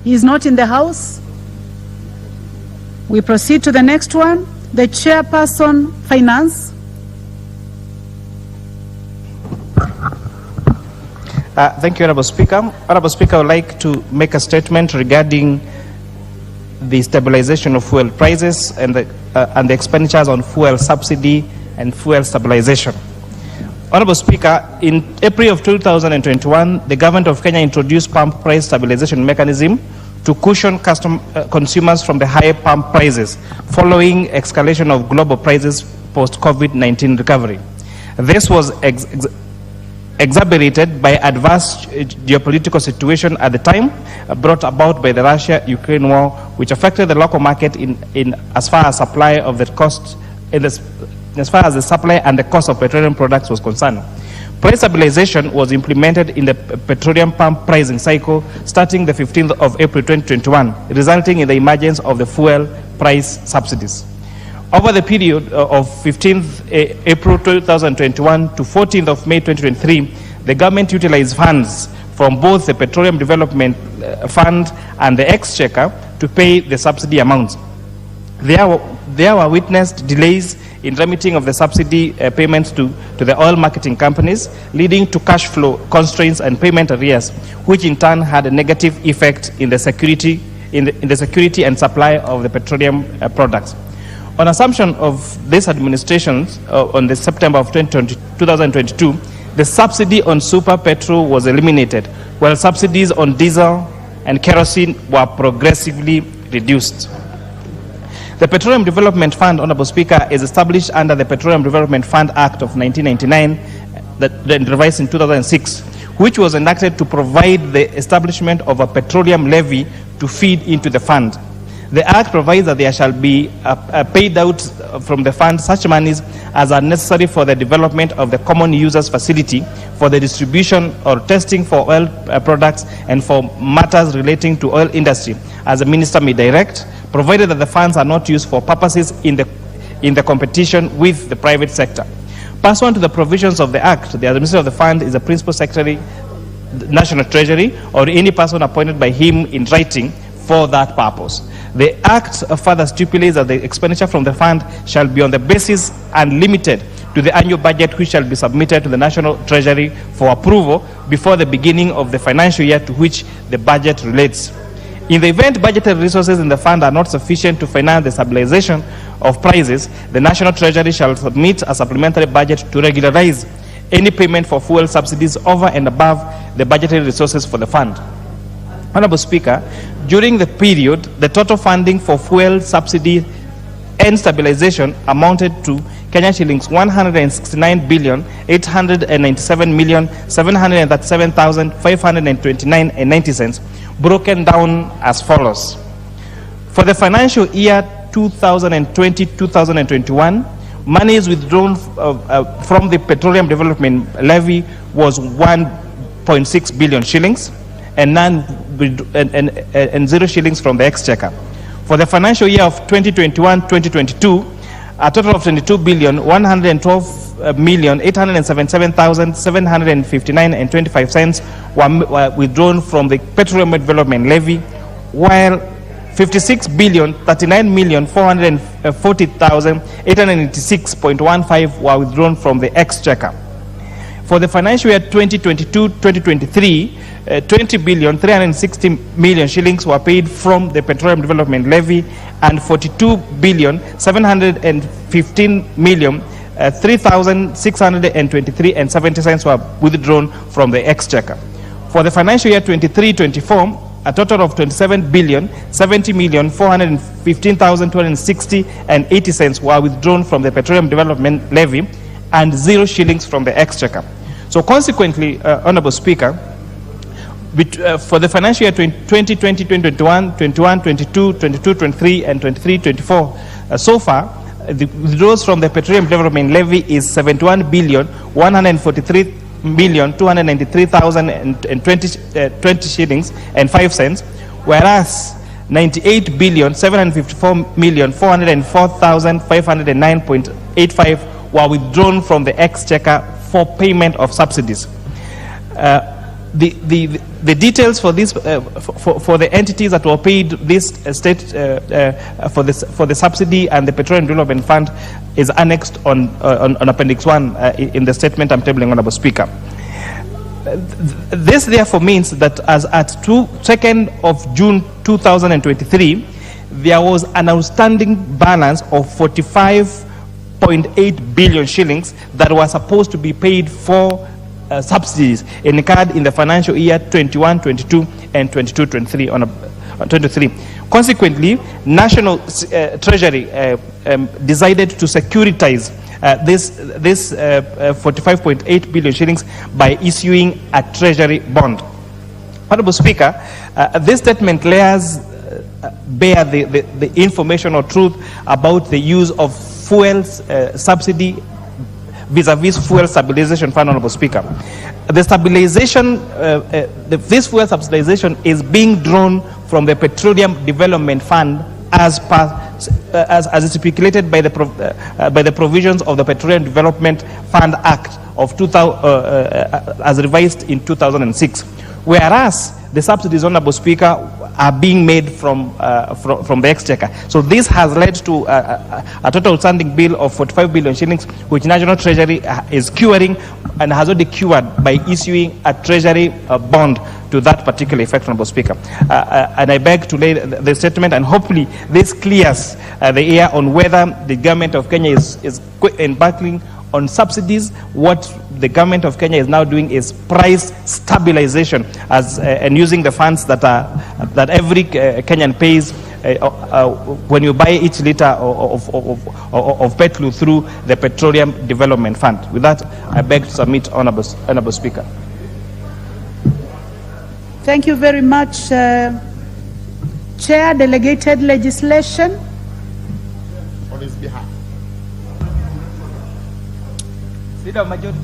He is not in the House. We proceed to the next one. The Chairperson, Finance. Thank you, Honorable Speaker. Honorable Speaker, I would like to make a statement regarding the stabilization of fuel prices and the expenditures on fuel subsidy and fuel stabilization. Honorable Speaker, in April of 2021, the government of Kenya introduced pump price stabilization mechanism to cushion consumers from the higher pump prices following escalation of global prices post-COVID-19 recovery. This was exacerbated by adverse geopolitical situation at the time brought about by the Russia-Ukraine war, which affected the local market in as far as supply of the cost, as far as the supply and the cost of petroleum products was concerned. Price stabilization was implemented in the petroleum pump pricing cycle starting the 15th of April 2021, resulting in the emergence of the fuel price subsidies. Over the period of 15th April 2021 to 14th of May 2023, the government utilized funds from both the Petroleum Development Fund and the Exchequer to pay the subsidy amounts. There were witnessed delays in remitting of the subsidy payments to the oil marketing companies, leading to cash flow constraints and payment arrears, which in turn had a negative effect in the security and supply of the petroleum products. On assumption of this administration on the September of 2022, the subsidy on super petrol was eliminated, while subsidies on diesel and kerosene were progressively reduced. The Petroleum Development Fund, Honorable Speaker, is established under the Petroleum Development Fund Act of 1999, that revised in 2006, which was enacted to provide the establishment of a petroleum levy to feed into the fund. The Act provides that there shall be paid out from the fund such monies as are necessary for the development of the common users facility, for the distribution or testing for oil products, and for matters relating to oil industry, as the Minister may direct, provided that the funds are not used for purposes in the competition with the private sector. Pursuant to the provisions of the Act, the administrator of the fund is the Principal Secretary, National Treasury, or any person appointed by him in writing for that purpose. The Act further stipulates that the expenditure from the fund shall be on the basis and limited to the annual budget, which shall be submitted to the National Treasury for approval before the beginning of the financial year to which the budget relates. In the event budgetary resources in the fund are not sufficient to finance the stabilization of prices, the National Treasury shall submit a supplementary budget to regularize any payment for fuel subsidies over and above the budgetary resources for the fund. Honorable Speaker, during the period, the total funding for fuel subsidy and stabilization amounted to Kenya shillings 169,897,737,529.90, broken down as follows. For the financial year 2020-2021, monies withdrawn from the Petroleum Development Levy was 1.6 billion shillings and 0 shillings from the Exchequer. For the financial year of 2021-2022, a total of 22,112,877,759.25 were withdrawn from the Petroleum Development Levy, while 56,39,440,886.15 were withdrawn from the Exchequer. For the financial year 2022-2023, 20,360,000,000 shillings were paid from the Petroleum Development Levy, and 42,715,003,623.70 were withdrawn from the Exchequer. For the financial year 23-24, a total of 27,070,415,260.80 were withdrawn from the Petroleum Development Levy, and 0 shillings from the Exchequer. So consequently, Honorable Speaker, for the financial year 2020, 2021, 21, 22, 22, 23, and 23, 24, so far, the withdrawals from the Petroleum Development Levy is 71,143,293,020 shillings and 5 cents, whereas 98,754,404,509.85 were withdrawn from the Exchequer for payment of subsidies. the details for this for the entities that were paid this state for the subsidy and the Petroleum Development Fund is annexed on Appendix 1 in the statement I'm tabling, Honorable Speaker. This therefore means that as at 2nd of June 2023, there was an outstanding balance of 45.8 billion shillings that was supposed to be paid for subsidies incurred in the financial year 21-22 and 22-23 on 23. Consequently, National Treasury decided to securitize this 45.8 billion shillings by issuing a treasury bond. Honorable Speaker, this statement layers bear the information or truth about the use of fuel subsidy vis-a-vis fuel stabilization fund, Honorable Speaker. The stabilization, this fuel subsidization is being drawn from the Petroleum Development Fund as stipulated by the provisions of the Petroleum Development Fund Act of 2000, as revised in 2006. Whereas the subsidies, Honorable Speaker, are being made from the exchequer. So this has led to a total outstanding bill of 45 billion shillings, which National Treasury is curing and has already cured by issuing a treasury bond to that particular effect, Honorable Speaker. And I beg to lay the statement, and hopefully this clears the air on whether the government of Kenya is embarking on subsidies. What the government of Kenya is now doing is price stabilization, and using the funds that every Kenyan pays when you buy each liter of petrol through the Petroleum Development Fund. With that, I beg to submit, Honorable Speaker. Thank you very much, Chair. Delegated legislation. On his behalf. Leader of Majority.